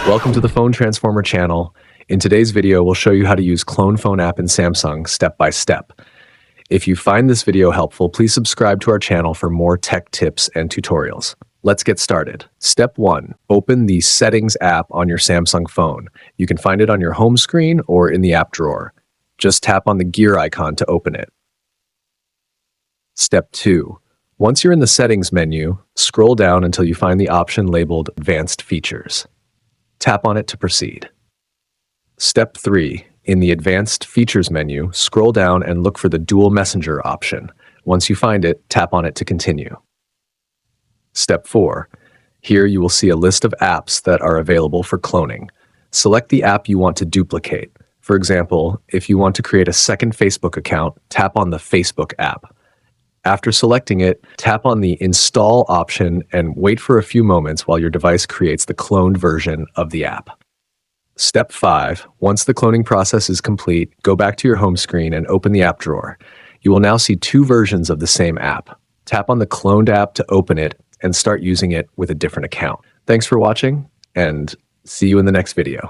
Welcome to the Phone Transformer channel. In today's video, we'll show you how to use Clone Phone app in Samsung step by step. If you find this video helpful, please subscribe to our channel for more tech tips and tutorials. Let's get started. Step 1. Open the Settings app on your Samsung phone. You can find it on your home screen or in the app drawer. Just tap on the gear icon to open it. Step 2. Once you're in the Settings menu, scroll down until you find the option labeled Advanced Features. Tap on it to proceed. Step 3. In the Advanced Features menu, scroll down and look for the Dual Messenger option. Once you find it, tap on it to continue. Step 4. Here you will see a list of apps that are available for cloning. Select the app you want to duplicate. For example, if you want to create a second Facebook account, tap on the Facebook app. After selecting it, tap on the Install option and wait for a few moments while your device creates the cloned version of the app. Step 5. Once the cloning process is complete, go back to your home screen and open the app drawer. You will now see two versions of the same app. Tap on the cloned app to open it and start using it with a different account. Thanks for watching, and see you in the next video.